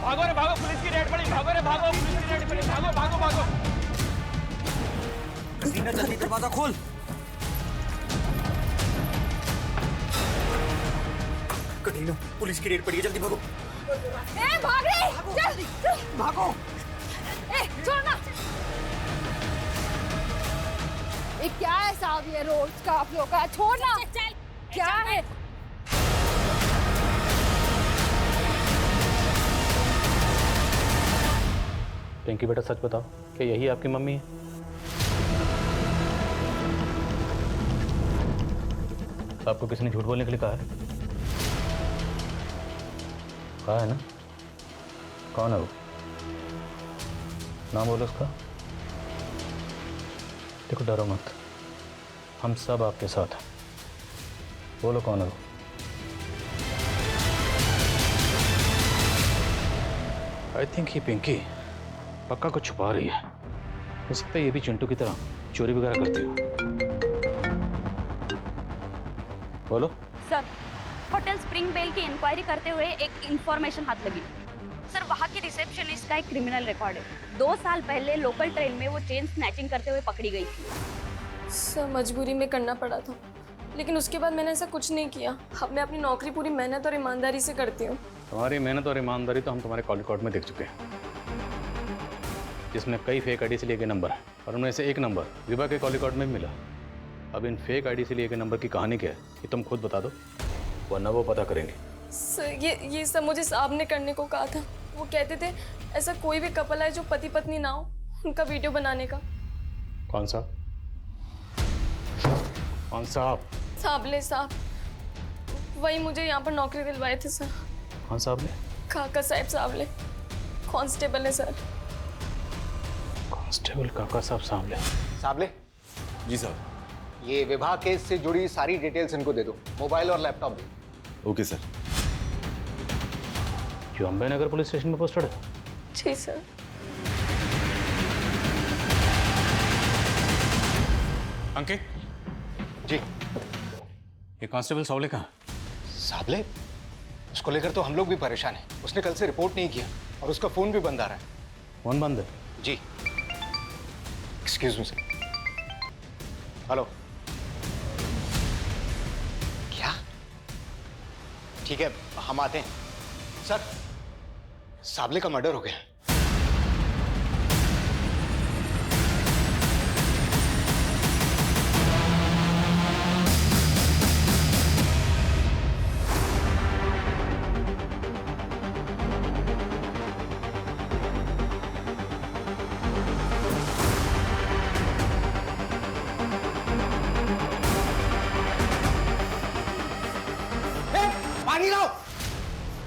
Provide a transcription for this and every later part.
भागो रे भागो, पुलिस की रेड पड़ी, भागो रे भागो, पुलिस की रेड पड़ी, भागो भागो भागो। कटीना जल्दी दरवाजा खोल। कटीना पुलिस की रेड पड़ी है, जल्दी भागो। ए, भाग रे, जल्दी भागो। ए, छोड़ना। ये क्या है साहब, ये रोज का आप लोग का, छोड़ना। चल, क्या है? पिंकी बेटा सच बताओ, क्या यही आपकी मम्मी है? आपको किसी ने झूठ बोलने के लिए कहा है? कहा है ना? कौन है वो? नाम बोलो उसका। देखो डरो मत, हम सब आपके साथ हैं। बोलो कौन है वो? आई थिंक ये पिंकी पक्का कुछ छुपा रही है। हो सकता है ये भी चिंटू की तरह चोरी वगैरह करती हो। बोलो। सर, होटल स्प्रिंग बेल की इंक्वायरी करते हुए एक इंफॉर्मेशन हाथ लगी। सर, वहाँ की रिसेप्शनिस्ट का एक क्रिमिनल रिकॉर्ड है। 2 साल पहले लोकल ट्रेन में वो चेन स्नैचिंग करते हुए पकड़ी गई थी। सर, मजबूरी में करना पड़ा था, लेकिन उसके बाद मैंने ऐसा कुछ नहीं किया। अब मैं अपनी नौकरी पूरी मेहनत और ईमानदारी से करती हूँ। तुम्हारी मेहनत और ईमानदारी तो हम तुम्हारे कॉल रिकॉर्ड में देख चुके हैं, जिसमें कई फेक आईडी से लिए गए नंबर है, और उनमें से एक नंबर विभा के कॉल रिकॉर्ड में भी मिला। अब इन फेक आईडी से लिए गए नंबर की कहानी क्या है, ये तुम खुद बता दो, वरना वो पता करेंगे। सर, ये सब मुझे साहब ने करने को कहा था। वो कहते थे ऐसा कोई भी कपल है जो पति पत्नी ना हो, उनका वीडियो बनाने का। कौन सा? कौन सा? साबले साहब, वही मुझे यहाँ पर नौकरी दिलवाए थे सर। कौन साहब ने? काका साहब साबले, कांस्टेबल है सर। कांस्टेबल काका साहब सामले। साबले जी साहब। ये विवाह केस से जुड़ी सारी डिटेल्स इनको दे दो, मोबाइल और लैपटॉप दो। Okay sir. जो अंबे नगर पुलिस स्टेशन में पोस्टेड है? जी सर। अंकित जी। ये कांस्टेबल सावले कहाँ? साबले, उसको लेकर तो हम लोग भी परेशान हैं। उसने कल से रिपोर्ट नहीं किया और उसका फोन भी बंद आ रहा है। फोन बंद है? जी। Excuse me sir. हेलो। क्या? ठीक है, हम आते हैं। सर, साबले का मर्डर हो गया। पानी लाओ।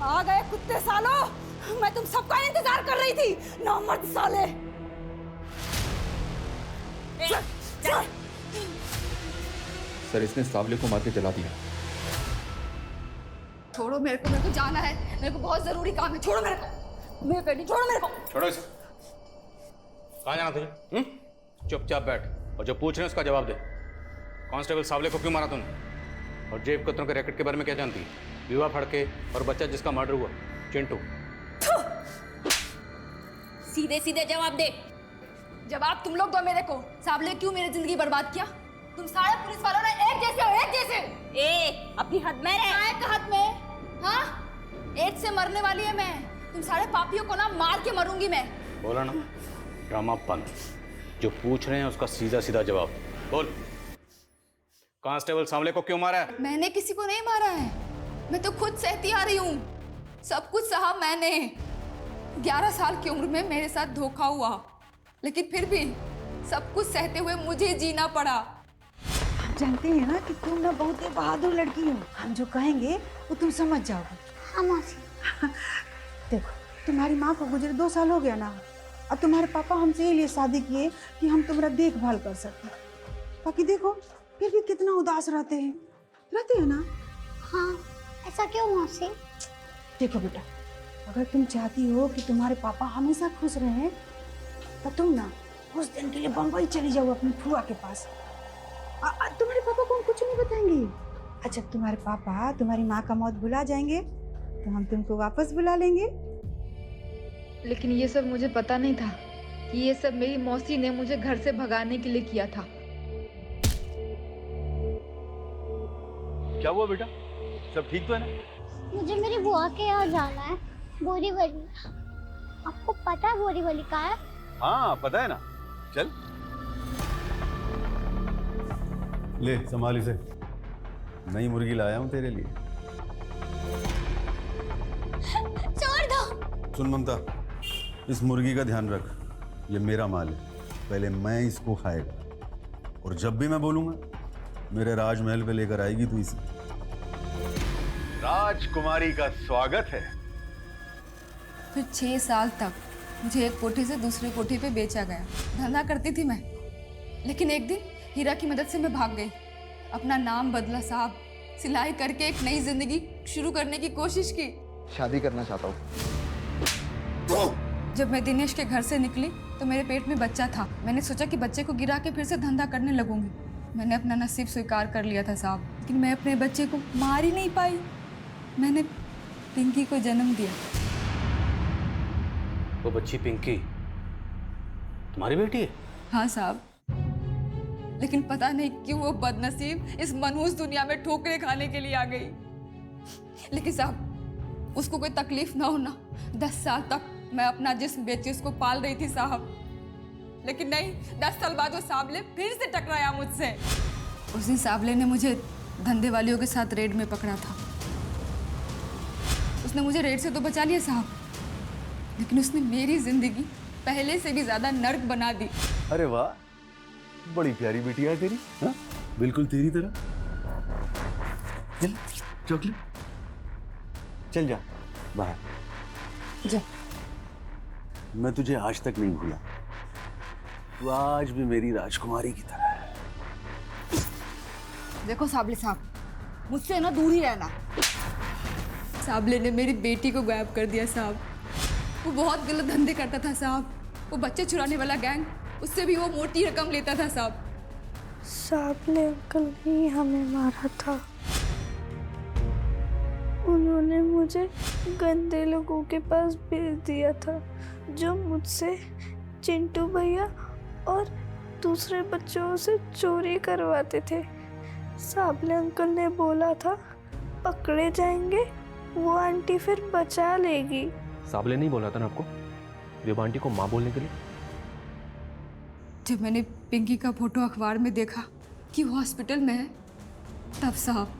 आ गए कुत्ते सालों, मैं तुम सबका इंतजार कर रही थी, नामर्द साले। सर, इसने सावले को मार के जला दिया। छोड़ो मेरे को जाना है, मेरे को बहुत जरूरी काम है। छोड़ो मेरे को, मैं कहीं छोड़ो मेरे को। छोड़ो इसे। कहाँ जाना तुझे? चुपचाप बैठ और जो पूछ रहे हैं उसका जवाब दे। कांस्टेबल सावले को क्यों मारा तूने? और जेब कतरों के रैकेट के बारे में क्या जानती है? विवाह फड़के और बच्चा जिसका मर्डर हुआ, चिंटू। सीधे सीधे जवाब दे। जवाब तुम लोग दो मेरे को। साबले क्यों मेरी जिंदगी बर्बाद किया? तुम सारे पुलिस वालों ने एक जैसे हो, एक जैसे। ए, अपनी हद में रह। काय का हद में? हाँ, एड्स से मरने वाली है मैं। तुम सारे पापियों को ना मार के मरूंगी मैं। बोला ना, ड्रामापन। जो पूछ रहे हैं उसका सीधा सीधा जवाब बोल। कांस्टेबल सावले को क्यों मारा है? मैंने किसी को नहीं मारा है, मैं तो खुद सहती आ रही हूँ। सब कुछ सहा मैंने। 11 साल की उम्र में मेरे साथ धोखा हुआ, लेकिन फिर भी सब कुछ सहते हुए मुझे जीना पड़ा। हम जानते हैं ना कि तुम ना बहुत ही बहादुर लड़की हो। हम जो कहेंगे वो तुम समझ जाओगे। हाँ मौसी। देखो, तुम्हारी माँ को गुजरे 2 साल हो गया ना, और तुम्हारे पापा हमसे ये शादी किए कि हम तुम्हारा देखभाल कर सकें। बाकी देखो, फिर भी कितना उदास रहते हैं ना। हाँ, ऐसा क्यों मौसी? देखो बेटा, अगर तुम चाहती हो कि तुम्हारे पापा हमेशा खुश रहें, तो तुम ना कुछ दिन के लिए बम्बई चली जाओ अपनी फुआ के पास। तुम्हारे पापा को हम कुछ नहीं बताएंगे। और जब तुम्हारे पापा तुम्हारी माँ का मौत भुला जाएंगे, तो हम तुमको वापस बुला लेंगे। लेकिन ये सब मुझे पता नहीं था कि ये सब मेरी मौसी ने मुझे घर से भगाने के लिए किया था। क्या हुआ बेटा, सब ठीक तो है ना? मुझे मेरी बुआ के यहाँ जाना है, बोरीवली। आपको पता है बोरीवली कहाँ है? हाँ पता है ना, चल। ले संभाल इसे, नई मुर्गी लाया हूँ तेरे लिए। छोड़ दो। सुन ममता, इस मुर्गी का ध्यान रख, ये मेरा माल है, पहले मैं इसको खाएगा और जब भी मैं बोलूंगा मेरे राजमहल पे लेकर आएगी तू इसे। राजकुमारी का स्वागत है। फिर 6 साल तक मुझे एक कोठी से दूसरे कोठी पे बेचा गया। धंधा करती थी मैं, लेकिन एक दिन हीरा की मदद से मैं भाग गई। अपना नाम बदला साहब, सिलाई करके एक नई जिंदगी शुरू करने की कोशिश की। शादी करना चाहता हूँ। जब मैं दिनेश के घर से निकली तो मेरे पेट में बच्चा था। मैंने सोचा कि बच्चे को गिरा के फिर से धंधा करने लगूंगी। मैंने अपना नसीब स्वीकार कर लिया था साहब, लेकिन मैं अपने बच्चे को मार ही नहीं पाई। मैंने पिंकी को जन्म दिया। वो बच्ची पिंकी तुम्हारी बेटी है? हाँ साहब, लेकिन पता नहीं क्यों वो बदनसीब इस मनहूस दुनिया में ठोकरें खाने के लिए आ गई। लेकिन साहब, उसको कोई तकलीफ ना होना। 10 साल तक मैं अपना जिस्म बेची उसको पाल रही थी साहब, लेकिन नहीं, 10 साल बाद वो सांवले फिर से टकराया मुझसे। उस दिन सांवले ने मुझे धंधे वालियों के साथ रेड में पकड़ा था। उसने मुझे रेड से तो बचा लिया साहब, लेकिन उसने मेरी जिंदगी पहले से भी ज्यादा नर्क बना दी। अरे वाह, बड़ी प्यारी बिटिया है तेरी। हाँ? बिल्कुल तेरी तरह। चल चॉकलेट, चल जा बाहर जा। मैं तुझे आज तक नहीं भूला, तू आज भी मेरी राजकुमारी की तरह है। देखो साबले साहब, मुझसे ना दूर ही रहना। साबले ने मेरी बेटी को गायब कर दिया साहब। वो बहुत गलत धंधे करता था साहब। वो बच्चे चुराने वाला गैंग, उससे भी वो मोटी रकम लेता था साहब। साबले अंकल ही हमें मारा था। उन्होंने मुझे गंदे लोगों के पास भेज दिया था, जो मुझसे चिंटू भैया और दूसरे बच्चों से चोरी करवाते थे। साबले अंकल ने बोला था पकड़े जाएंगे, वो आंटी फिर बचा लेगी। साबले नहीं बोला था ना आपको विभा आंटी को माँ बोलने के लिए? जब मैंने पिंकी का फोटो अखबार में देखा कि वो हॉस्पिटल में है, तब साहब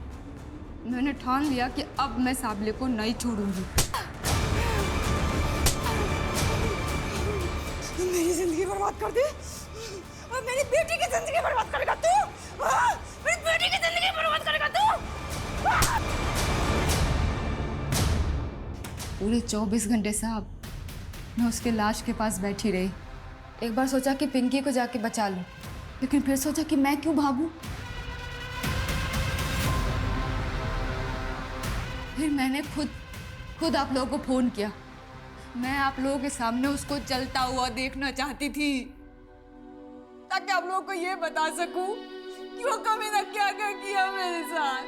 मैंने ठान लिया कि अब मैं साबले को नहीं छोड़ूंगी। मेरी जिंदगी बर्बाद कर दी और मेरी बेटी की जिंदगी बर्बाद करेगा तू। मेरी बेटी की जिंदगी बर्बाद करेगा तू। पूरे 24 घंटे साहब मैं उसके लाश के पास बैठी रही। एक बार सोचा कि पिंकी को जाके बचा लूं, लेकिन फिर सोचा कि मैं क्यों भागूं। फिर मैंने खुद आप लोगों को फोन किया। मैं आप लोगों के सामने उसको जलता हुआ देखना चाहती थी, ताकि आप लोगों को ये बता सकूं कि वो कभी ना क्या क्या किया मेरे साथ।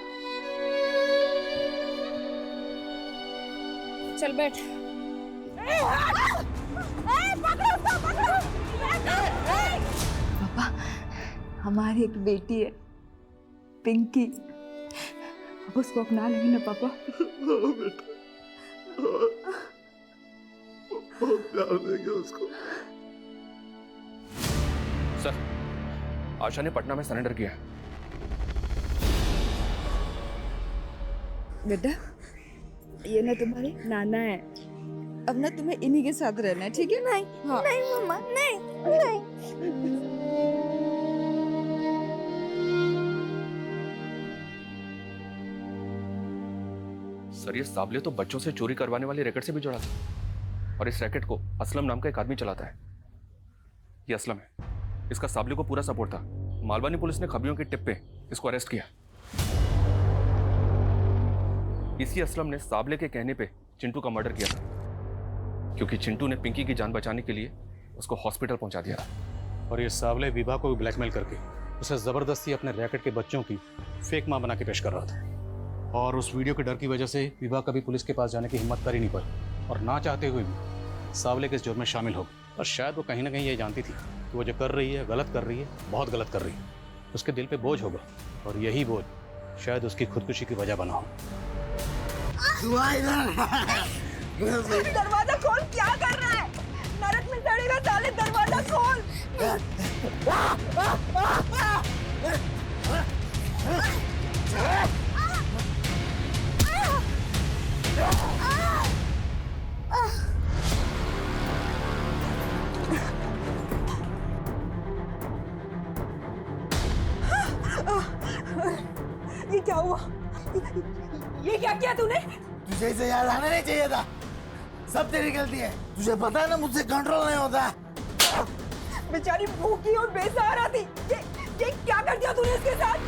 चल बैठ। पापा, हमारी एक बेटी है पिंकी, अब उसको अपना लेंगे ना पापा? प्यार देंगे उसको। सर, आशा ने पटना में सरेंडर किया। बेटा, ये ना तुम्हारे नाना है। अब ना तुम्हें इन्हीं के साथ रहना है, ठीक है? नहीं, हाँ। नहीं मम्मा, नहीं, नहीं। सर, ये साबले तो बच्चों से चोरी करवाने वाले रैकेट से भी जुड़ा था, और इस रैकेट को असलम नाम का एक आदमी चलाता है। ये असलम है, इसका साबले को पूरा सपोर्ट था। मालवानी पुलिस ने खबरियों के टिप पे इसको अरेस्ट किया। इसी असलम ने साबले के कहने पे चिंटू का मर्डर किया था, क्योंकि चिंटू ने पिंकी की जान बचाने के लिए उसको हॉस्पिटल पहुंचा दिया था। और ये सावले विभा को भी ब्लैकमेल करके उसे ज़बरदस्ती अपने रैकेट के बच्चों की फेक माँ बना के पेश कर रहा था। और उस वीडियो के डर की वजह से विभा कभी पुलिस के पास जाने की हिम्मत कर ही नहीं पाई, और ना चाहते हुए भी सावले के इस जुर्म में शामिल हो गई। और शायद वो कहीं ना कहीं ये जानती थी कि वो जो कर रही है गलत कर रही है, बहुत गलत कर रही है। उसके दिल पे बोझ होगा और यही बोझ शायद उसकी खुदकुशी की वजह बना हो। दरवाजा खोल, क्या कर रहा है? नरक में सड़ेगा साले, दरवाजा खोल। ये क्या हुआ? ये क्या किया तूने? तुझे इसे याद आना नहीं चाहिए था। सब तेरी गलती है। तुझे पता है ना मुझसे कंट्रोल नहीं होता। बेचारी भूखी और बेसहारा थी। ये क्या कर दिया तूने इसके साथ?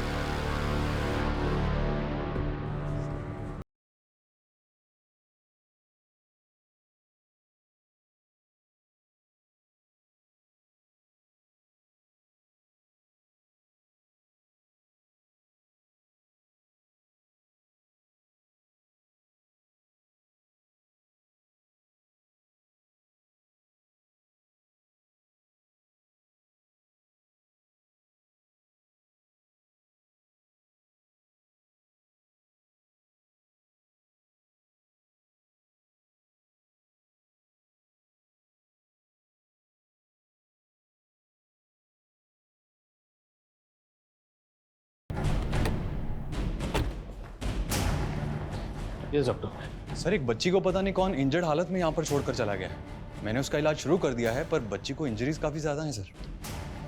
Yes doctor. सर, एक बच्ची को पता नहीं कौन इंजर्ड हालत में यहाँ पर छोड़कर चला गया है। मैंने उसका इलाज शुरू कर दिया है, पर बच्ची को इंजरीज काफ़ी ज़्यादा हैं सर।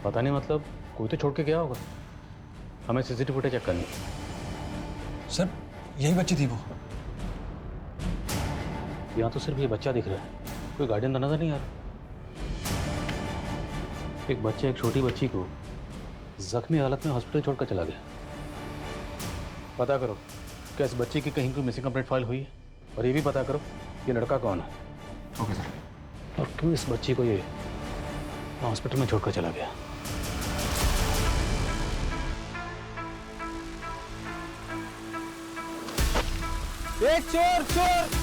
पता नहीं, मतलब कोई तो छोड़ के गया होगा। हमें सीसीटीवी फुटेज चेक करनी। सर, यही बच्ची थी वो। यहाँ तो सिर्फ ये बच्चा दिख रहा है, कोई गार्डियन तो नजर नहीं आ रहा। एक बच्चे एक छोटी बच्ची को जख्मी हालत में हॉस्पिटल छोड़कर चला गया। पता करो क्या इस बच्ची की कहीं कोई मिसिंग कंप्लेंट फाइल हुई है, और ये भी पता करो ये लड़का कौन है। Okay sir. और क्यों इस बच्ची को ये हॉस्पिटल में छोड़कर चला गया। चोर चोर।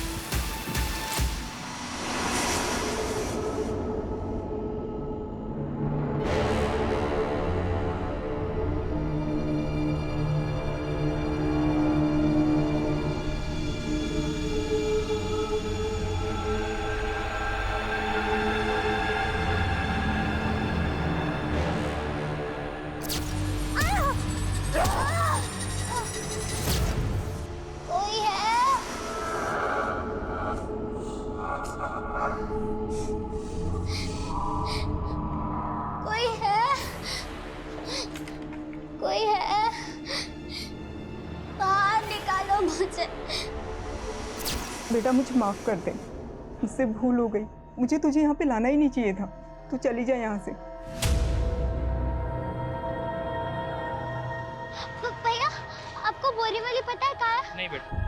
कोई है? बाहर निकालो मुझे। बेटा मुझे माफ कर दे, मुझसे भूल हो गई। मुझे तुझे यहाँ पे लाना ही नहीं चाहिए था। तू चली जा यहाँ से। भैया, आपको बोरी वाली पता है कहाँ है? नहीं बेटा।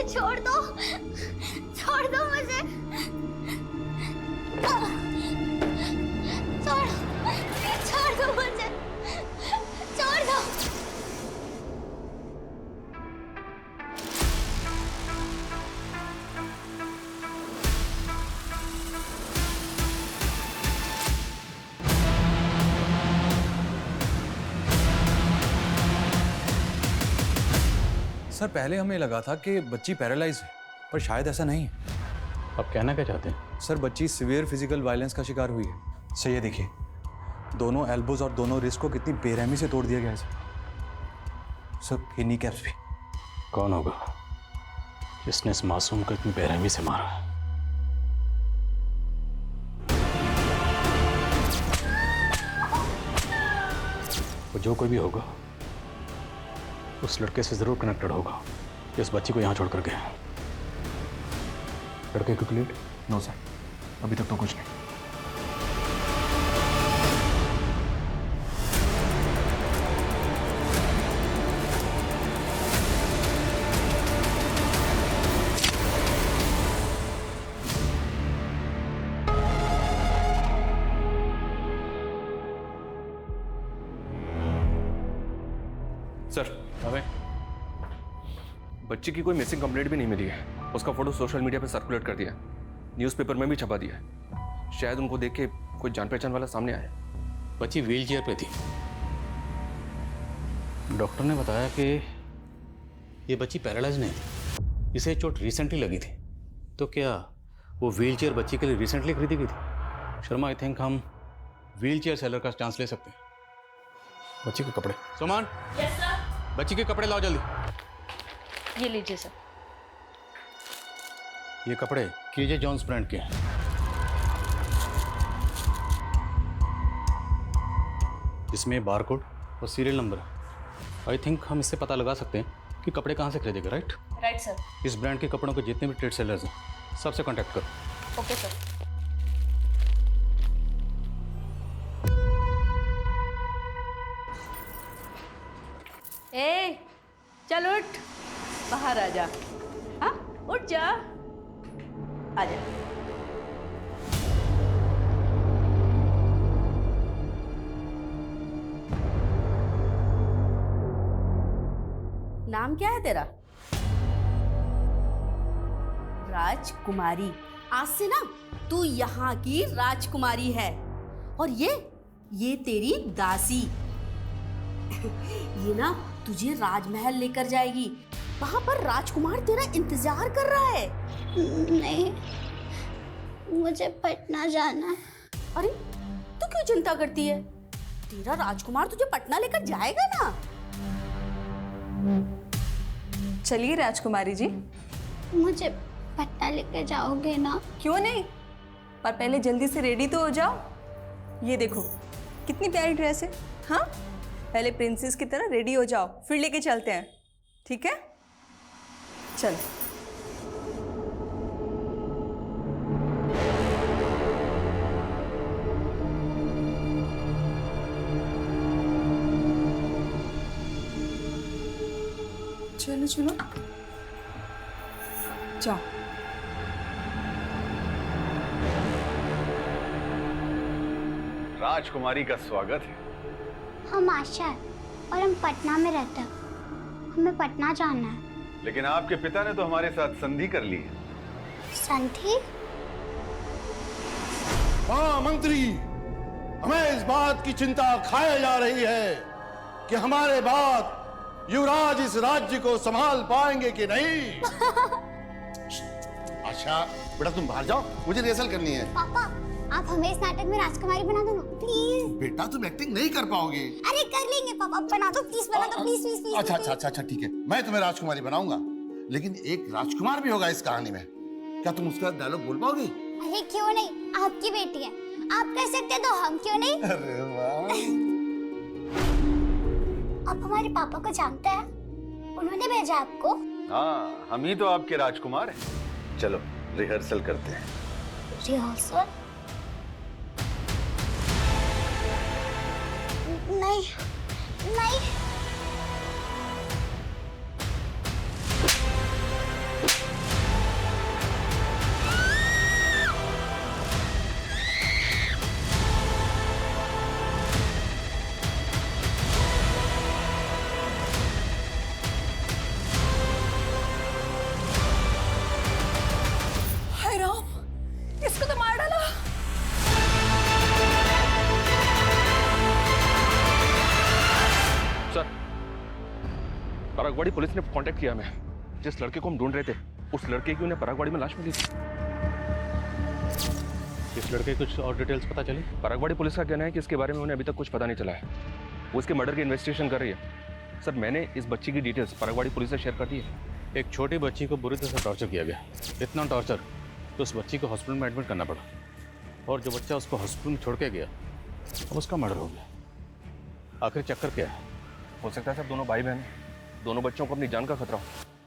छोड़ दो, छोड़ दो मुझे, छोड़ दो मुझे, छोड़ दो। सर, पहले हमें लगा था कि बच्ची पैरालाइज है, पर शायद ऐसा नहीं है। अब कहना क्या चाहते हैं? सर, बच्ची सिवियर फिजिकल वायलेंस का शिकार हुई है। सर, ये देखिए, दोनों एल्बोज और दोनों रिस्ट को कितनी बेरहमी से तोड़ दिया गया है सर। ये नी कैप्स भी। कौन होगा जिसने इस मासूम को इतनी बेरहमी से मारा? वो जो कोई भी होगा उस लड़के से जरूर कनेक्टेड होगा कि इस बच्ची को यहाँ छोड़ कर गया। लड़के को क्लियर? नो सर, अभी तक तो कुछ नहीं। बच्ची की कोई मिसिंग कंप्लेंट भी नहीं मिली है। उसका फोटो सोशल मीडिया पे सर्कुलेट कर दिया, न्यूज़पेपर में भी छपा दिया। शायद उनको देख के कोई जान पहचान वाला सामने आया। बच्ची व्हील चेयर पे थी। डॉक्टर ने बताया कि ये बच्ची पैरालाइज नहीं थी, इसे चोट रिसेंटली लगी थी। तो क्या वो व्हील चेयर बच्ची के लिए रिसेंटली खरीदी गई थी? शर्मा, आई थिंक हम व्हील चेयर सेलर का चांस ले सकते हैं। बच्ची के कपड़े, सुमन। Yes sir. बच्ची के कपड़े लाओ जल्दी। ये लीजिए सर। ये कपड़े केजे जॉन्स ब्रांड के हैं। इसमें बारकोड और सीरियल नंबर है। आई थिंक हम इससे पता लगा सकते हैं कि कपड़े कहाँ से खरीदेगा। Right right sir. इस ब्रांड के कपड़ों के जितने भी ट्रेड सेलर्स हैं सबसे कांटेक्ट करो। Okay sir. ए चल उठ, बाहर आ जा। हाँ उठ जा, आ जा। नाम क्या है तेरा? राजकुमारी। आज से ना तू यहाँ की राजकुमारी है, और ये तेरी दासी। ये ना तुझे राजमहल लेकर जाएगी। वहां पर राजकुमार तेरा इंतजार कर रहा है। नहीं, मुझे पटना जाना है। अरे तू क्यों चिंता करती है? तेरा राजकुमार तुझे पटना लेकर जाएगा ना। चलिए राजकुमारी जी। मुझे पटना लेकर जाओगे ना? क्यों नहीं, पर पहले जल्दी से रेडी तो हो जाओ। ये देखो कितनी प्यारी ड्रेस है। हाँ, पहले प्रिंसेस की तरह रेडी हो जाओ, फिर लेके चलते हैं। ठीक है, चलो। चलो चलो जाओ। राजकुमारी का स्वागत है। हम आशा है और हम पटना में रहते हैं। हमें पटना जाना है। लेकिन आपके पिता ने तो हमारे साथ संधि कर ली है। संधि? हाँ मंत्री, हमें इस बात की चिंता खाए जा रही है कि हमारे बाद युवराज इस राज्य को संभाल पाएंगे कि नहीं। अच्छा बेटा तुम बाहर जाओ, मुझे रिहर्सल करनी है। पापा, आप हमें इस नाटक में राजकुमारी बना दो ना प्लीज। बेटा तुम एक्टिंग नहीं कर पाओगे। अरे कर लेंगे पापा, बना दो प्लीज, बना दो प्लीज प्लीज प्लीज। अच्छा अच्छा अच्छा अच्छा ठीक है, मैं तुम्हें राजकुमारी बनाऊंगा, लेकिन एक राजकुमार भी होगा इस कहानी में। क्या तुम उसका डायलॉग बोल पाओगे? अरे क्यों नहीं, आपकी बेटी है, आप कर सकते तो हम क्यों नहीं। अरे वाह। आप हमारे पापा को जानते हैं? उन्होंने भेजा आपको? हाँ, हम ही तो आपके राजकुमार हैं। चलो रिहर्सल करते हैं। रिहर्सल? नहीं नहीं। हाय राम, इसको तो मार डाला। सर, परागवाड़ी पुलिस ने कांटेक्ट किया हमें। जिस लड़के को हम ढूंढ रहे थे, उस लड़के की उन्हें परागवाड़ी में लाश मिली थी। इस लड़के की कुछ और डिटेल्स पता चली? परागवाड़ी पुलिस का कहना है कि इसके बारे में उन्हें अभी तक कुछ पता नहीं चला है। वो इसके मर्डर की इन्वेस्टिगेशन कर रही है। सर, मैंने इस बच्ची की डिटेल्स परागवाड़ी पुलिस से शेयर कर दी है। एक छोटी बच्ची को बुरी तरह से टॉर्चर किया गया। इतना टॉर्चर तो उस बच्ची को हॉस्पिटल में एडमिट करना पड़ा, और जो बच्चा उसको हॉस्पिटल में छोड़ के गया अब उसका मर्डर हो गया। आखिर चक्कर क्या है? हो सकता है सर दोनों भाई बहन, दोनों बच्चों को अपनी जान का खतरा हो।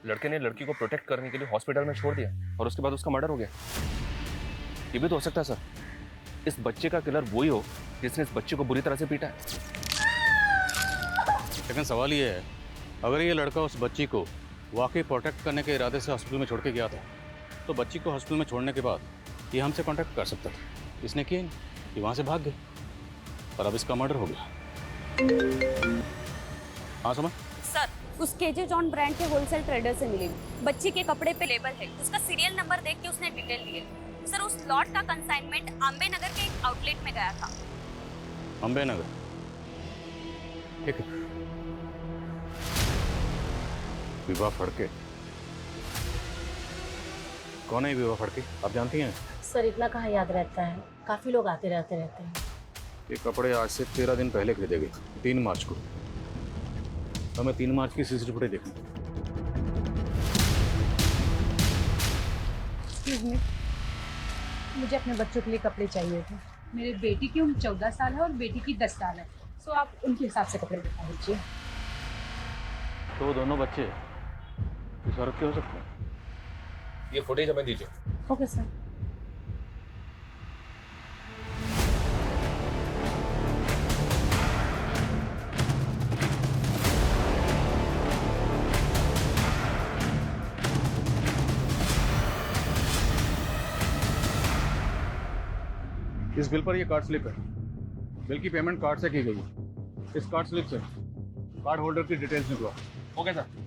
लड़के ने लड़की को प्रोटेक्ट करने के लिए हॉस्पिटल में छोड़ दिया और उसके बाद उसका मर्डर हो गया। ये भी तो हो सकता है सर, इस बच्चे का किलर वही हो जिसने इस बच्चे को बुरी तरह से पीटा है। लेकिन सवाल ये है, अगर ये लड़का उस बच्ची को वाकई प्रोटेक्ट करने के इरादे से हॉस्पिटल में छोड़ के गया था, तो बच्ची को हॉस्पिटल में छोड़ने के बाद ये हमसे कांटेक्ट कर सकता था। इसने किया नहीं, ये वहाँ से भाग गए, और अब इसका मर्डर हो गया। हाँ समझ? सर, उस केजे जॉन ब्रांड के होलसेल ट्रेडर से मिली। बच्ची के कपड़े पे लेबल है, उसका सीरियल नंबर देख के उसने डिटेल लिए। सर उस लॉट का कंसाइनमेंट अम्बे नगर के एक आउटलेट में गया था। अम्बे नगर, ठीक है। विवाह फड़के, कौन है विवाह फड़के, आप जानती हैं? सर इतना कहाँ याद रहता है, काफी लोग आते रहते हैं। ये कपड़े आज से 13 दिन पहले खरीदे गए, 3 मार्च को। हमें 3 मार्च की सीसीटीवी फुटेज देखनी। मुझे अपने बच्चों के लिए कपड़े चाहिए थे। मेरे बेटी की उम्र 14 साल है और बेटी की 10 साल है, सो आप उनके हिसाब से कपड़े दिखा दीजिए। तो दोनों बच्चे इस औरत के हो सकते हैं? ये फुटेज हमें दीजिए। Okay sir. इस बिल पर ये कार्ड स्लिप है। बिल की पेमेंट कार्ड से की गई है। इस कार्ड स्लिप से कार्ड होल्डर की डिटेल्स निकलवा। Okay sir.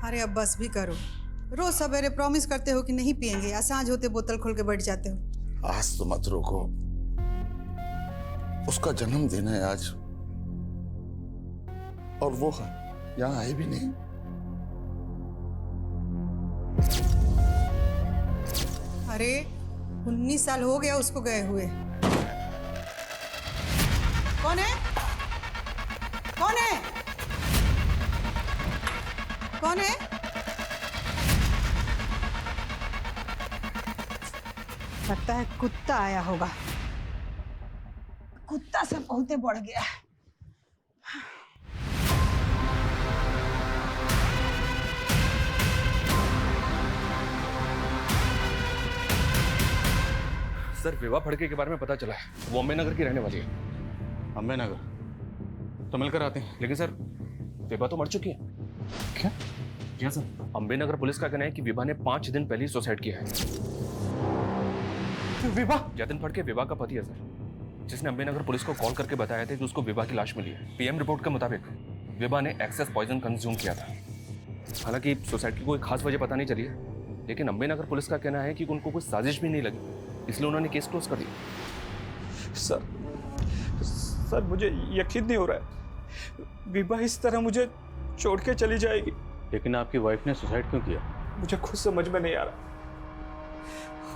अरे अब बस भी करो। रोज सवेरे प्रॉमिस करते हो कि नहीं पियेंगे, या सांझ होते बोतल खोल के बैठ जाते हो। आज तो मत रोको, उसका जन्मदिन है आज, और वो यहाँ आए भी नहीं। अरे 19 साल हो गया उसको गए हुए। कौन है? कौन है? कौन है? लगता है कुत्ता आया होगा। कुत्ता से बहुते बढ़ गया। सर विवाह फड़के के बारे में पता चला है, वो अम्बे नगर की रहने वाली है। अम्बे नगर तो मिलकर आते हैं। लेकिन सर विवाह तो मर चुकी है। क्या? जी सर, अम्बे नगर पुलिस का कहना है कि विवाह ने 5 दिन पहले ही सुसाइड किया है। विवाह? जतिन फड़के विवाह का पति है सर, जिसने अम्बे नगर पुलिस को कॉल करके बताया था कि उसको विवाह की लाश मिली है। पीएम रिपोर्ट के मुताबिक विवाह ने एक्सेस पॉइजन कंज्यूम किया था। हालांकि सुसाइड की कोई खास वजह पता नहीं चली है, लेकिन अम्बे नगर पुलिस का कहना है कि उनको कोई साजिश भी नहीं लगी, इसलिए उन्होंने केस क्लोज कर दिया। सर मुझे यकीन नहीं हो रहा है, विवाह इस तरह मुझे छोड़ के चली जाएगी। लेकिन आपकी वाइफ ने सुसाइड क्यों किया? मुझे खुद समझ में नहीं आ रहा।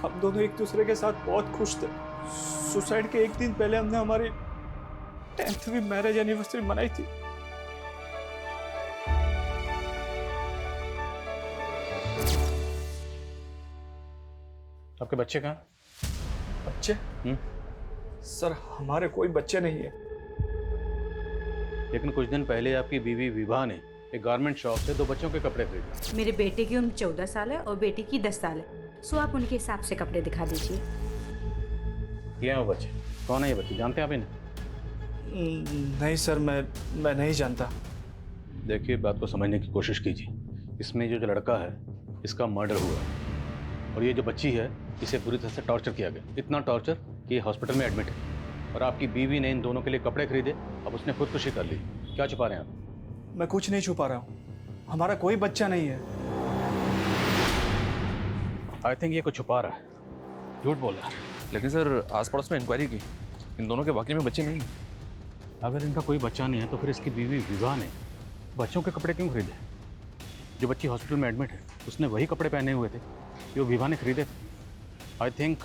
हम दोनों एक दूसरे के साथ बहुत खुश थे। सुसाइड के एक दिन पहले हमने हमारी 10वीं मैरिज एनिवर्सरी मनाई थी। आपके बच्चे कहाँ? बच्चे? सर हमारे कोई बच्चे नहीं है। लेकिन कुछ दिन पहले आपकी बीवी विभा ने एक गारमेंट शॉप से 2 बच्चों के कपड़े खरीदे। मेरे बेटे की उम्र 14 साल है और बेटी की 10 साल है, सो आप उनके हिसाब से कपड़े दिखा दीजिए। ये हैं वो बच्चे। कौन है ये बच्चे, जानते हैं आप इन्हें? नहीं सर, मैं नहीं जानता। देखिए बात को समझने की कोशिश कीजिए। इसमें जो लड़का है इसका मर्डर हुआ, और ये जो बच्ची है इसे पूरी तरह से टॉर्चर किया गया। इतना टॉर्चर कि ये हॉस्पिटल में एडमिट है। और आपकी बीवी ने इन दोनों के लिए कपड़े खरीदे, अब उसने खुदकुशी कर ली। क्या छुपा रहे हैं आप? मैं कुछ नहीं छुपा रहा हूँ, हमारा कोई बच्चा नहीं है। आई थिंक ये कुछ छुपा रहा है, झूठ बोल रहा है। लेकिन सर आस पड़ोस में इंक्वायरी की, इन दोनों के वाकई में बच्चे नहीं हैं। अगर इनका कोई बच्चा नहीं है तो फिर इसकी बीवी विवाह ने बच्चों के कपड़े क्यों खरीदे? जो बच्ची हॉस्पिटल में एडमिट है उसने वही कपड़े पहने हुए थे जो विवाह ने खरीदे थे। आई थिंक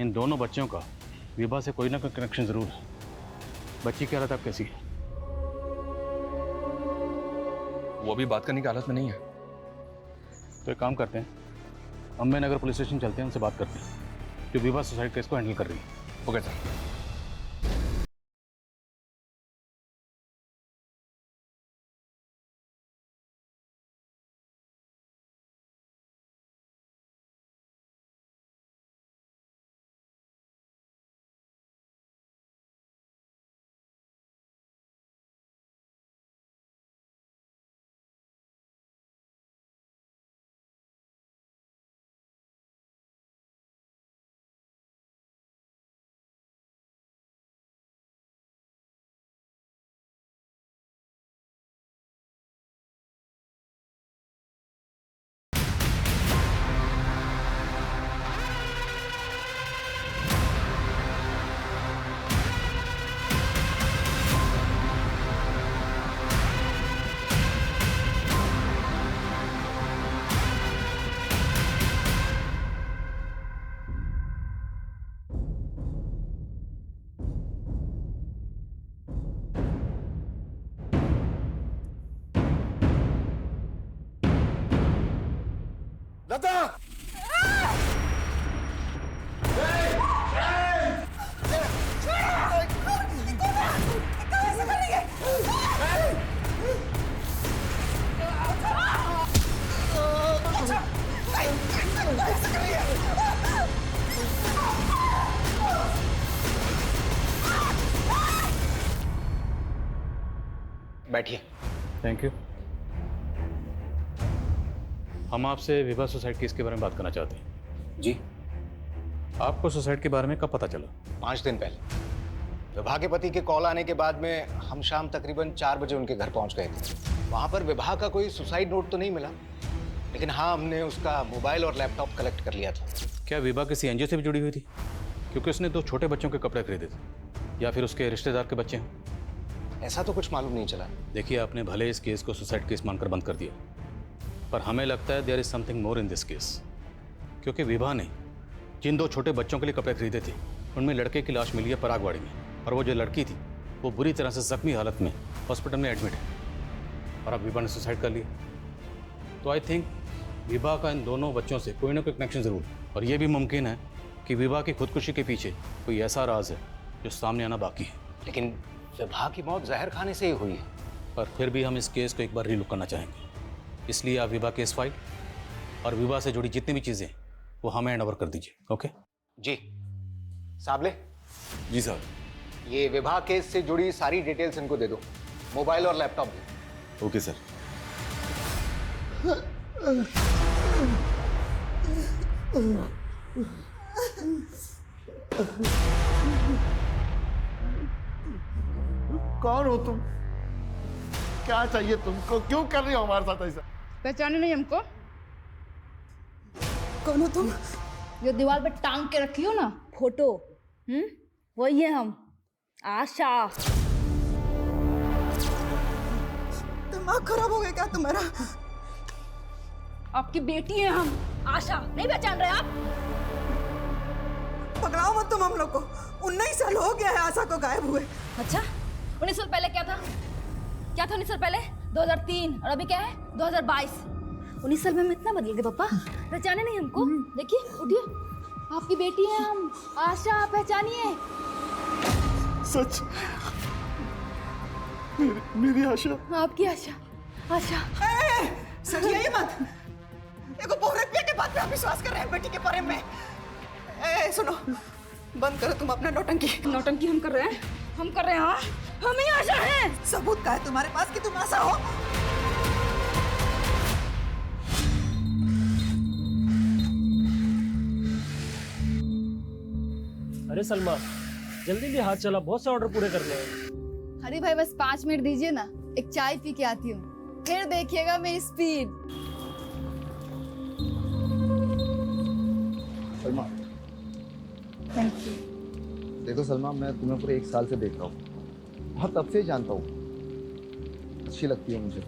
इन दोनों बच्चों का विवाह से कोई ना कोई कनेक्शन ज़रूर है। बच्ची की हालत अब कैसी है? वो अभी बात करने की हालत में नहीं है। तो एक काम करते हैं, अम्बे नगर पुलिस स्टेशन चलते हैं, उनसे बात करते हैं जो विवाह सुसाइड केस को हैंडल कर रही है। Okay sir. लता! बैठिए। Thank you. हम आपसे विभा सुसाइड केस के बारे में बात करना चाहते हैं। जी। आपको सुसाइड के बारे में कब पता चला? 5 दिन पहले विभा के पति के कॉल आने के बाद में हम शाम तकरीबन 4 बजे उनके घर पहुंच गए थे। वहां पर विभा का कोई सुसाइड नोट तो नहीं मिला, लेकिन हाँ, हमने उसका मोबाइल और लैपटॉप कलेक्ट कर लिया था। क्या विभा किसी एनजीओ से भी जुड़ी हुई थी? क्योंकि उसने 2 छोटे बच्चों के कपड़े खरीदे थे, या फिर उसके रिश्तेदार के बच्चे हैं? ऐसा तो कुछ मालूम नहीं चला। देखिए, आपने भले इस केस को सुसाइड केस मानकर बंद कर दिया, पर हमें लगता है there is something more in this case. क्योंकि विभा ने जिन 2 छोटे बच्चों के लिए कपड़े खरीदे थे, उनमें लड़के की लाश मिली है परागवाड़ी में, और वो जो लड़की थी वो बुरी तरह से जख्मी हालत में हॉस्पिटल में एडमिट है, और अब विभा ने सुसाइड कर लिया। तो आई थिंक विभा का इन दोनों बच्चों से कोई ना कोई कनेक्शन जरूर है, और ये भी मुमकिन है कि विभा की खुदकुशी के पीछे कोई ऐसा राज है जो सामने आना बाकी है। लेकिन विभा की मौत जहर खाने से ही हुई है। पर फिर भी हम इस केस को एक बार रीलुक करना चाहेंगे, इसलिए आप विभा केस फाइल और विभा से जुड़ी जितनी भी चीज़ें वो हमें हैंड ओवर कर दीजिए। ओके जी। साबले। जी सर। ये विभा केस से जुड़ी सारी डिटेल्स इनको दे दो, मोबाइल और लैपटॉप भी। Okay sir. कौन हो तुम? क्या चाहिए तुमको? क्यों कर रही हो हमारे साथ ऐसा? पहचाने नहीं हमको? कौन हो तुम? जो दीवार पे टांग के रखी हो ना फोटो, वही है हम। आशा। दिमाग खराब हो गया क्या तुम्हारा? आपकी बेटी है हम, आशा। नहीं पहचान रहे आप? पकड़ाओ मत तुम हम लोग को। 19 साल हो गया है आशा को गायब हुए। अच्छा, 19 साल पहले क्या था? क्या था 19 साल पहले? 2003। और अभी क्या है? 2022। 19 साल में हम इतना बदल गए पापा। पहचाने नहीं हमको? देखिए, उठिए। आपकी बेटी है हम, आशा। पहचानिए। सच? मेरी आशा? आपकी आशा। आशा। सरियाइए मत। देखो, बहु के बात पे आप विश्वास कर रहे हैं बेटी के बारे में। सुनो, बंद करो तुम अपना नौटंकी। नौटंकी हम कर रहे हैं? हम कर रहे हैं? हाँ, हम ही आशा हैं। सबूत का है तुम्हारे पास कि तुम आशा हो? अरे सलमा, जल्दी भी हाथ चला, बहुत से ऑर्डर पूरे करने हैं। अरे भाई, बस 5 मिनट दीजिए ना, एक चाय पी के आती हूँ, फिर देखिएगा मेरी स्पीड। Salma, thank you. देखो सलमा, मैं तुम्हें पूरे 1 साल से देख रहा हूँ और तब से ही जानता हूँ। अच्छी लगती है मुझे,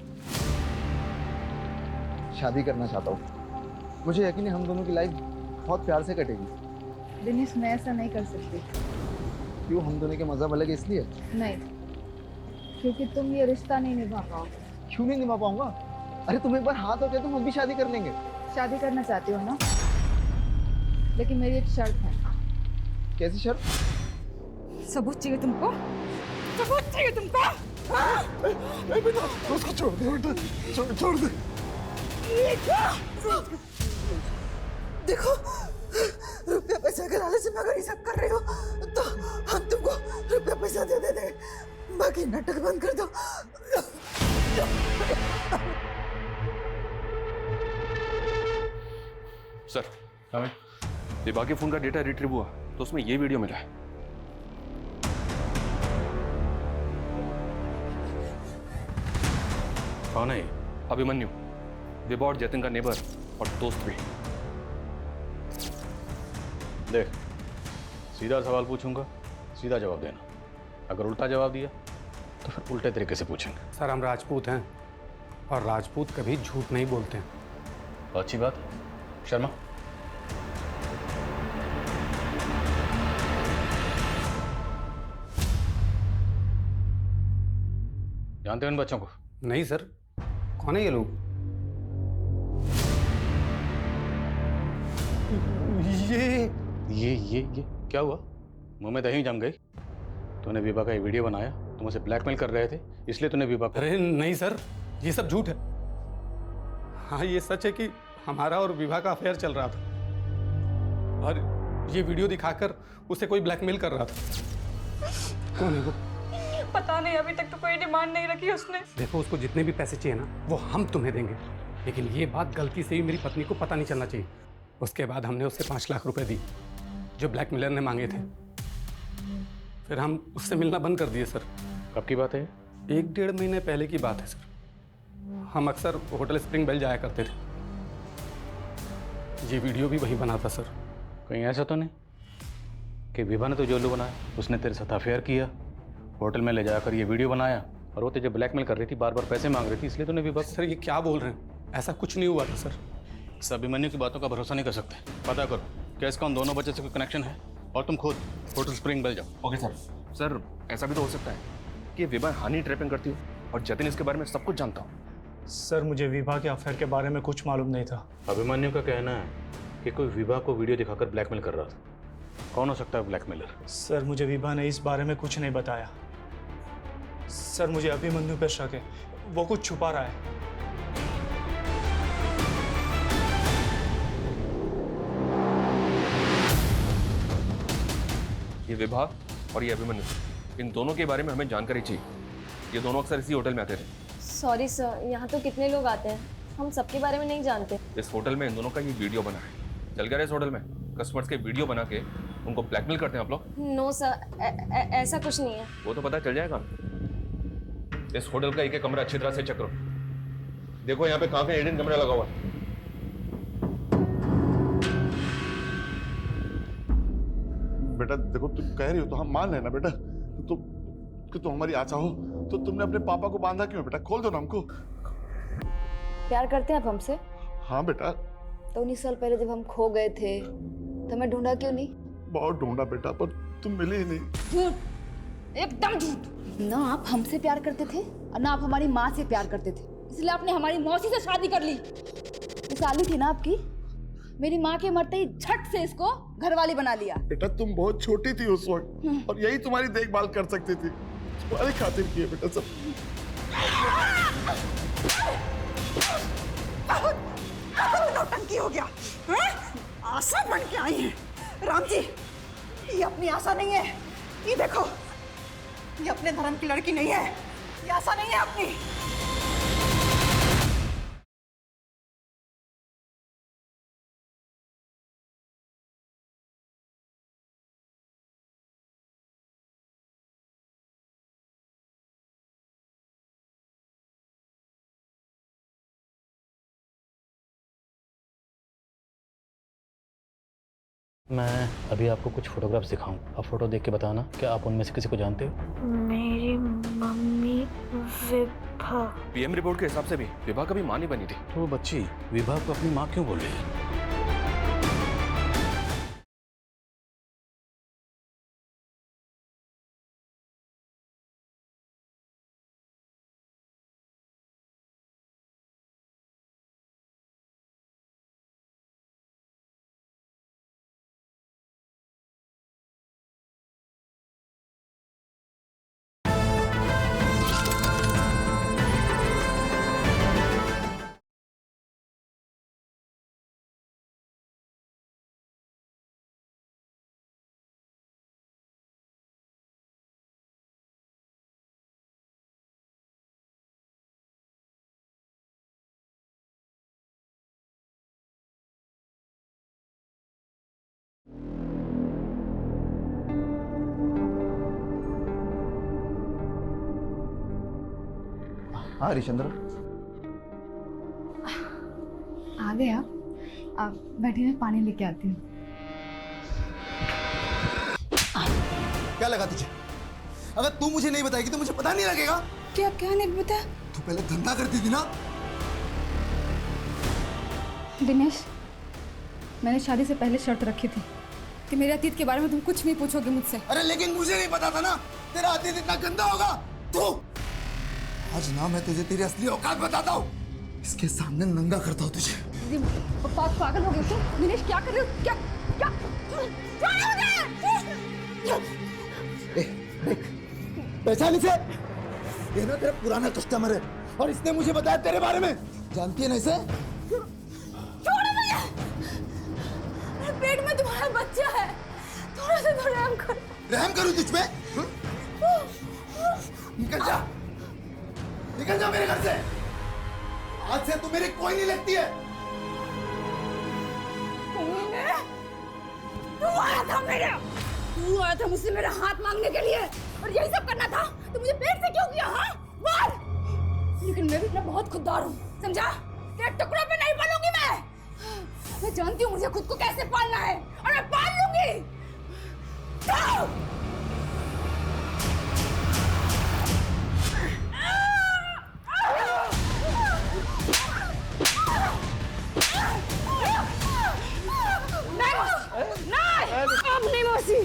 शादी करना चाहता हूँ। मुझे यकीन है हम दोनों की लाइफ बहुत प्यार से कटेगी। दिनेश, मैं ऐसा नहीं कर सकती। क्यों? हम दोनों के मज़हब अलग है इसलिए? नहीं, क्योंकि तुम ये रिश्ता नहीं निभा पाओगे। क्यों नहीं निभा पाऊंगा? अरे तुम एक बार हाँ तो कह दो, हम भी शादी कर लेंगे। शादी करना चाहती हो ना? लेकिन मेरी एक शर्त है। कैसी शर्त? सबूत चाहिए तुमको? सबूत चाहिए तुमको? बेटा, उसको छोड़ दे बेटा, छोड़ दे। देखो, रुपया पैसा के लालच में अगर ये सब कर रहे हो तो हम तुमको रुपया पैसा दे देंगे, बाकी नाटक बंद कर दो। सर, विभा के फोन का डेटा रिट्रीव हुआ तो उसमें ये वीडियो मिला है। कौन है? अभिमन्यु, विभा और जतिन का नेबर और दोस्त भी। देख, सीधा सवाल पूछूंगा, सीधा जवाब देना। अगर उल्टा जवाब दिया तो फिर उल्टे तरीके से पूछेंगे। सर, हम राजपूत हैं और राजपूत कभी झूठ नहीं बोलते हैं। अच्छी बात। शर्मा, जानते हो इन बच्चों को? नहीं सर, कौन है ये लोग? ये क्या हुआ? मुंह में दही जम गई? तूने विभा का ये वीडियो बनाया, तुम उसे ब्लैकमेल कर रहे थे, इसलिए तूने विभा को... अरे नहीं सर, ये सब झूठ है। हाँ ये सच है कि हमारा और विभा का अफेयर चल रहा था और ये वीडियो दिखाकर उसे कोई ब्लैकमेल कर रहा था। कौन है वो? पता नहीं, अभी तक तो कोई डिमांड नहीं रखी उसने। देखो उसको जितने भी पैसे चाहिए ना वो हम तुम्हें देंगे, लेकिन ये बात गलती से भी मेरी पत्नी को पता नहीं चलना चाहिए। उसके बाद हमने उससे 5 लाख रुपए दी जो ब्लैकमेलर ने मांगे थे, फिर हम उससे मिलना बंद कर दिए सर। कब की बात है? 1-1.5 महीने पहले की बात है सर। हम अक्सर होटल स्प्रिंग बेल जाया करते थे, ये वीडियो भी वही बना था सर। कहीं ऐसा तो नहीं कि विभा ने तो जोलू बनाया, उसने तेरे साथ अफेयर किया, होटल में ले जाकर ये वीडियो बनाया और वो तुझे ब्लैकमेल कर रही थी, बार बार पैसे मांग रही थी, इसलिए तूने विभा... सर ये क्या बोल रहे हैं? ऐसा कुछ नहीं हुआ था सर। इस अभिमन्यु की बातों का भरोसा नहीं कर सकते। पता करो क्या इसका उन दोनों बच्चे से कोई कनेक्शन है, और तुम खुद होटल स्प्रिंग बेल जाओ। Okay sir. सर ऐसा भी तो हो सकता है कि विभा हानि ट्रैपिंग करती हो और जतिन इसके बारे में सब कुछ जानता हो। सर मुझे विभा के अफेयर के बारे में कुछ मालूम नहीं था। अभिमन्यु का कहना है कि कोई विभा को वीडियो दिखाकर ब्लैकमेल कर रहा था। कौन हो सकता है ब्लैकमेलर? सर मुझे विभा ने इस बारे में कुछ नहीं बताया। सर मुझे अभिमन्यु पे शक है, वो कुछ छुपा रहा है। ये विभा और ये अभिमन्यु, इन दोनों के बारे में हमें जानकारी चाहिए। ये दोनों अक्सर इसी होटल में आते थे। सॉरी सर, यहाँ तो कितने लोग आते हैं, हम सबके बारे में नहीं जानते। इस होटल में इन दोनों का ये वीडियो बना है। चल गया इस होटल में कस्टमर्स के वीडियो बना के उनको ब्लैकमेल करते हैं आप लोग? नो सर, ऐसा कुछ नहीं है। वो तो पता चल जाएगा। इस होटल का एक कमरा अच्छी तरह से चेक करो। देखो यहाँ पे कहाँ पे हिडन कैमरा लगा हुआ है। बेटा देखो, तुम कह रही हो तो हम मान लेना बेटा। तो कि तुम हमारी आशा हो, तो तुमने अपने पापा को बांधा क्यों बेटा? खोल दो ना हमको। प्यार करते हैं आप हमसे? हाँ बेटा। तो 19 साल पहले जब हम खो गए थे तो हमें ढूंढा क्यों नहीं? बहुत ढूंढा बेटा, पर तुम मिली ही नहीं। झूठ, एकदम झूठ। ना आप हमसे प्यार करते थे और ना आप हमारी माँ से प्यार करते थे, इसलिए आपने हमारी मौसी से शादी कर ली। ये साली थी ना आपकी, मेरी माँ के मरते ही झट से इसको घरवाली बना लिया। बेटा तुम बहुत छोटी थी उस वक्त और यही तुम्हारी देखभाल कर सकती थी। तुम्हारी खातिर किए बेटा सब। नौटंकी हो गया हैं? आशा बन के आई है राम जी। ये अपनी आशा नहीं है, ये देखो, ये अपने धर्म की लड़की नहीं है, ये आशा नहीं है अपनी। मैं अभी आपको कुछ फोटोग्राफ्स दिखाऊं, आप फोटो देख के बताना क्या आप उनमें से किसी को जानते हो? मेरी मम्मी विभा। पीएम रिपोर्ट के हिसाब से भी विभा कभी मां नहीं बनी थी। तो वो बच्ची विभा को अपनी माँ क्यों बोल रही है? हाँ हरिश्चंद्र, आ गया? आप बैठिए, मैं पानी लेके आती हूँ। क्या लगा तुझे? अगर तू मुझे नहीं बताएगी तो मुझे पता नहीं लगेगा। क्या क्या नहीं पता? तू पहले धंधा करती थी ना। दिनेश, मैंने शादी से पहले शर्त रखी थी कि मेरे अतीत के बारे में तुम कुछ नहीं पूछोगे मुझसे। अरे लेकिन मुझे नहीं पता था ना तेरा अतीत इतना गंदा होगा। तू आज ना मैं तुझे तेरी असली औकात बताता हूँ। इसके सामने नंगा करता हूँ तुझे। पागल हो गए तुम? दिनेश क्या कर रहे हो? क्या क्या देख, पहचान इसे। ये ना तेरा पुराना कस्टमर है और इसने मुझे बताया तेरे बारे में। जानती है ना इसे? छोड़ो मुझे। पेट में तुम्हारा बच्चा है, थोड़ा सा तो रहम करो। रहम करूँ तुझ पे? निकल जा, निकल जा मेरे घर से। आज से तू मेरी कोई नहीं लगती है। तू आया था मुझसे मेरा हाथ मांगने के लिए और यही सब करना था? तो मुझे पेट से क्यों किया? हाँ बोल। लेकिन मैं भी इतना बहुत खुददार हूँ, समझा? तेरे टुकड़ों पे नहीं पलूंगी मैं जानती हूँ मुझे खुद को कैसे पालना है और मैं पाल लूंगी। नहीं मौसी,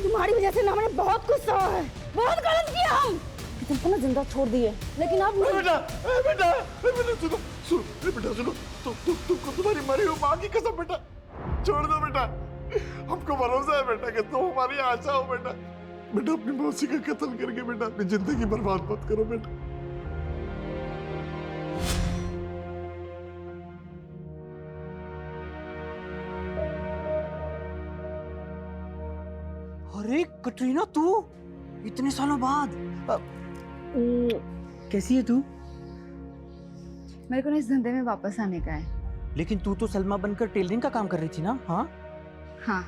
तुम्हारी वजह से ना मैंने बहुत कुछ सहा है, बहुत गलत किया हम। तुमको ना जिंदा छोड़ दिए, लेकिन अब नहीं। बेटा सुनो बेटा सुनो, तुमको तुम्हारी मरी हुई माँ की कसम बेटा, छोड़ दो बेटा। हमको भरोसा है बेटा कि तुम हमारी आशा हो बेटा। बेटा अपनी मौसी का कत्ल करके बेटा अपनी जिंदगी बर्बाद मत करो बेटा। अरे कटरीना, तू इतने सालों बाद कैसी है तू? मेरे को ना इस धंधे में वापस आने का है। लेकिन तू तो सलमा बनकर टेलरिंग का काम कर रही थी ना? हाँ हाँ,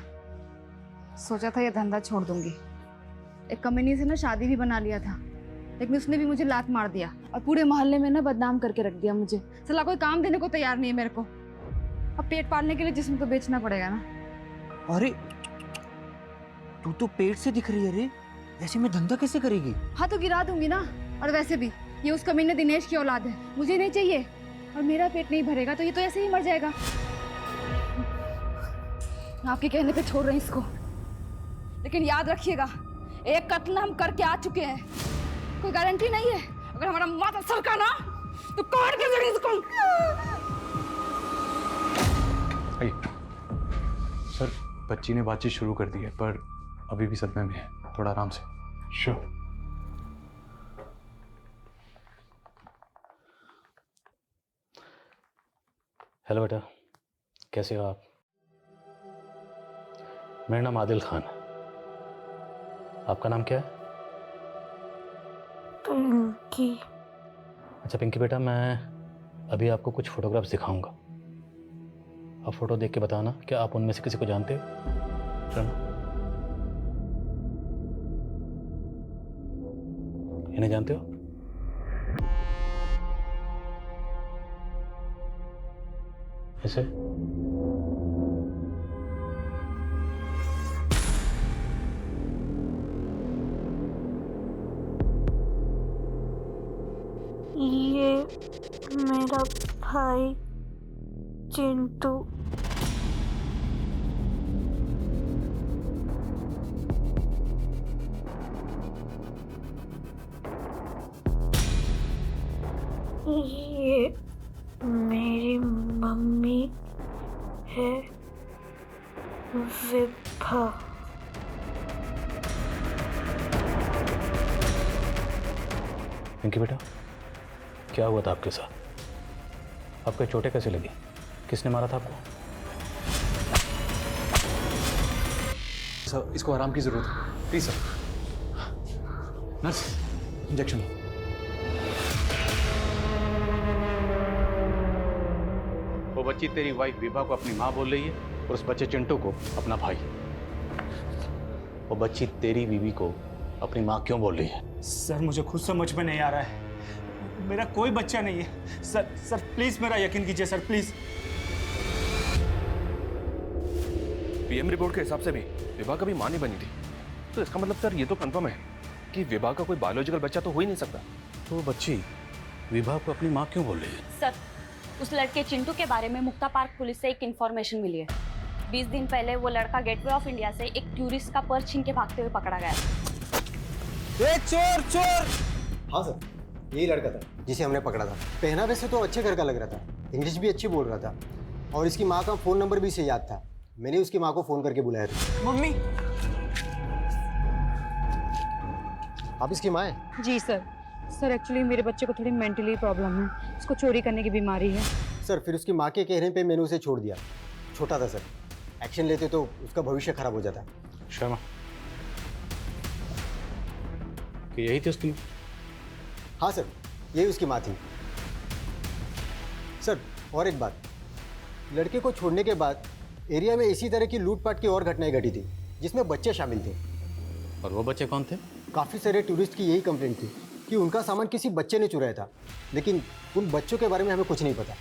सोचा था ये धंधा छोड़ दूंगी। एक कमीनी से ना शादी भी बना लिया था, लेकिन उसने भी मुझे लात मार दिया और पूरे मोहल्ले में ना बदनाम करके रख दिया मुझे। साला कोई काम देने को तैयार नहीं है मेरे को। अब पेट पालने के लिए जिस्म तो बेचना पड़ेगा ना। अरे तू तो पेट से दिख रही है रे, ऐसे में धंधा कैसे करेगी? हाँ तो गिरा दूंगी ना। और वैसे भी ये उस कमीने दिनेश की औलाद है, मुझे नहीं चाहिए। और मेरा पेट नहीं भरेगा तो ये तो ऐसे ही मर जाएगा। आपके कहने पे छोड़ रहे हैं इसको, लेकिन याद रखिएगा एक कत्ल हम करके आ चुके हैं। कोई गारंटी नहीं है, अगर हमारा माथा सरका ना तो काट के जड़ी इसको। सर बच्ची ने बातचीत शुरू कर दी है, पर अभी भी सदमे में है, थोड़ा आराम से। श्योर। हेलो बेटा, कैसे हो आप? मेरा नाम आदिल खान है। आपका नाम क्या है? पिंकी। अच्छा पिंकी बेटा, मैं अभी आपको कुछ फोटोग्राफ्स दिखाऊंगा। आप फोटो देख के बताना क्या आप उनमें से किसी को जानते हो? चलो, इन्हें जानते हो? ऐसे ये मेरा भाई चिंटू। ये मेरी मम्मी है विभा। पिंकी बेटा, क्या हुआ था आपके साथ? आपको चोटें कैसे लगी? किसने मारा था आपको? सर इसको आराम की जरूरत है, प्लीज सर। Nurse, injection. वो बच्ची तेरी वाइफ विभा को अपनी माँ बोल रही है और उस बच्चे चिंटू को अपना भाई। वो बच्ची तेरी बीवी को अपनी माँ क्यों बोल रही है? सर मुझे खुद समझ में नहीं आ रहा है, मेरा कोई बच्चा नहीं है। सर प्लीज मेरा यकीन कीजिए सर, प्लीज। पीएम रिपोर्ट के हिसाब से भी विभा कभी मां नहीं बनी थी, तो इसका मतलब सर ये तो कंफर्म है कि विभा का कोई बायोलॉजिकल बच्चा तो हो ही नहीं सकता। तो वो बच्ची विभा को अपनी माँ क्यों बोल रही है? सर उस लड़के चिंटू के बारे में मुक्ता पार्क पुलिस से एक इन्फॉर्मेशन मिली है। 20 दिन पहले वो लड़का गेटवे ऑफ इंडिया से एक टूरिस्ट का पर्स छीन के भागते हुए पकड़ा गया। चोर चोर। हाँ सर, यही लड़का था जिसे हमने पकड़ा था। पहनावे से तो अच्छे घर का लग रहा था, इंग्लिश भी अच्छी बोल रहा था और इसकी माँ का फ़ोन नंबर भी इसे याद था। मैंने उसकी माँ को फ़ोन करके बुलाया था। मम्मी। आप इसकी माँ हैं? जी सर। सर एक्चुअली मेरे बच्चे को थोड़ी मेंटली प्रॉब्लम है, उसको चोरी करने की बीमारी है। सर फिर उसकी माँ के कहने पे मैंने उसे छोड़ दिया। छोटा था सर, एक्शन लेते तो उसका भविष्य खराब हो जाता। शर्मा, कि यही थी उसकी माँ? हाँ सर, यही उसकी माँ थी। सर और एक बात, लड़के को छोड़ने के बाद एरिया में इसी तरह की लूटपाट की और घटनाएं घटी थी जिसमें बच्चे शामिल थे। और वो बच्चे कौन थे? काफ़ी सारे टूरिस्ट की यही कंप्लेंट थी कि उनका सामान किसी बच्चे ने चुराया था, लेकिन उन बच्चों के बारे में हमें कुछ नहीं पता।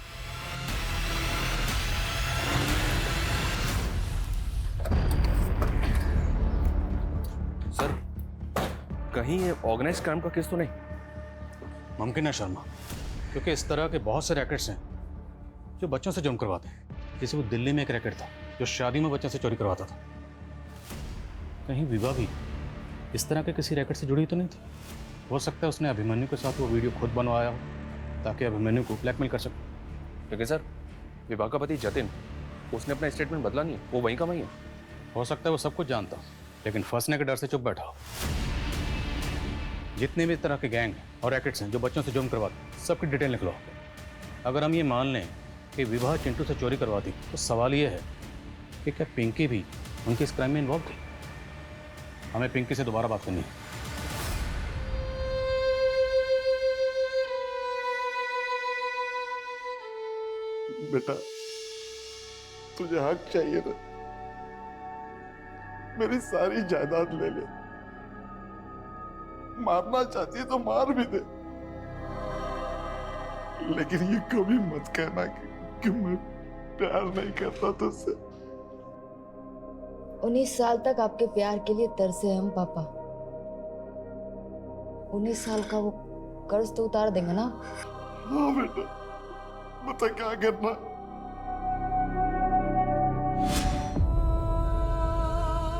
सर, कहीं ये ऑर्गेनाइज क्राइम का केस तो नहीं? मुमकिन है शर्मा, क्योंकि इस तरह के बहुत से रैकेट्स हैं जो बच्चों से जुर्म करवाते हैं। जैसे वो दिल्ली में एक रैकेट था जो शादी में बच्चों से चोरी करवाता था। कहीं विभा भी इस तरह के किसी रैकेट से जुड़ी तो नहीं थी? हो सकता है उसने अभिमन्यु के साथ वो वीडियो खुद बनवाया हो ताकि अभिमन्यु को ब्लैकमेल कर सके। लेकिन सर, विभा का पति जतिन, उसने अपना स्टेटमेंट बदला नहीं, वो वहीं का वहीं है। हो सकता है वो सब कुछ जानता, लेकिन फंसने के डर से चुप बैठा हो। जितने भी तरह के गैंग और रैकेट्स हैं जो बच्चों से जुर्म करवाते, सबकी डिटेल निकलो। अगर हम ये मान लें कि विभा चिंटू से चोरी करवाती, तो सवाल ये है कि क्या पिंकी भी उनकी इस क्राइम में इन्वॉल्व थी? हमें पिंकी से दोबारा बात करनी है। बेटा, तुझे हक चाहिए ना, मेरी सारी जायदाद ले ले। मारना चाहती है तो मार भी दे, लेकिन ये कभी मत कहना कि मैं प्यार नहीं करता तुझसे। 19 साल तक आपके प्यार के लिए तरसे हम पापा। 19 साल का वो कर्ज तो उतार देंगे ना? हाँ बेटा, बता क्या करना।